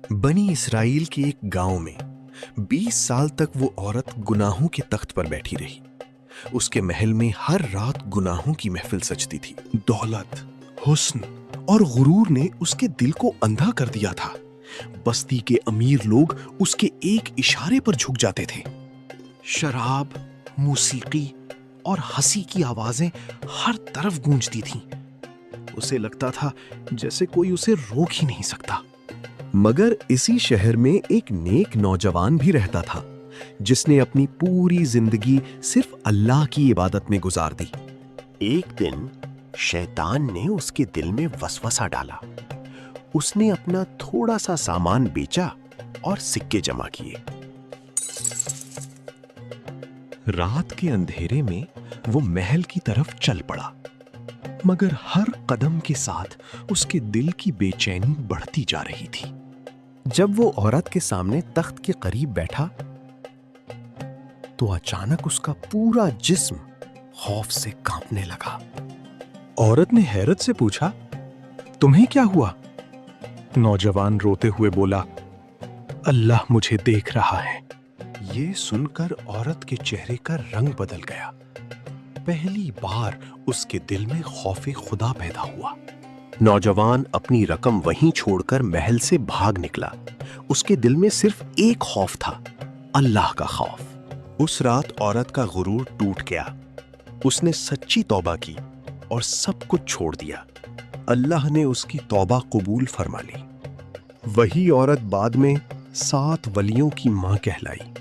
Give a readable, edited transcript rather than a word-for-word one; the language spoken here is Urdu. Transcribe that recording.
بنی اسرائیل کے ایک گاؤں میں 20 سال تک وہ عورت گناہوں کے تخت پر بیٹھی رہی۔ اس کے محل میں ہر رات گناہوں کی محفل سجتی تھی۔ دولت، حسن اور غرور نے اس کے دل کو اندھا کر دیا تھا۔ بستی کے امیر لوگ اس کے ایک اشارے پر جھک جاتے تھے۔ شراب، موسیقی اور ہنسی کی آوازیں ہر طرف گونجتی تھیں۔ اسے لگتا تھا جیسے کوئی اسے روک ہی نہیں سکتا۔ مگر اسی شہر میں ایک نیک نوجوان بھی رہتا تھا جس نے اپنی پوری زندگی صرف اللہ کی عبادت میں گزار دی۔ ایک دن شیطان نے اس کے دل میں وسوسہ ڈالا۔ اس نے اپنا تھوڑا سا سامان بیچا اور سکے جمع کیے۔ رات کے اندھیرے میں وہ محل کی طرف چل پڑا، مگر ہر قدم کے ساتھ اس کے دل کی بے چینی بڑھتی جا رہی تھی۔ جب وہ عورت کے سامنے تخت کے قریب بیٹھا تو اچانک اس کا پورا جسم خوف سے کانپنے لگا۔ عورت نے حیرت سے پوچھا، تمہیں کیا ہوا؟ نوجوان روتے ہوئے بولا، اللہ مجھے دیکھ رہا ہے۔ یہ سن کر عورت کے چہرے کا رنگ بدل گیا۔ پہلی بار اس کے دل میں خوف خدا پیدا ہوا۔ نوجوان اپنی رقم وہیں چھوڑ کر محل سے بھاگ نکلا۔ اس کے دل میں صرف ایک خوف تھا، اللہ کا خوف۔ اس رات عورت کا غرور ٹوٹ گیا۔ اس نے سچی توبہ کی اور سب کچھ چھوڑ دیا۔ اللہ نے اس کی توبہ قبول فرما لی۔ وہی عورت بعد میں 7 ولیوں کی ماں کہلائی۔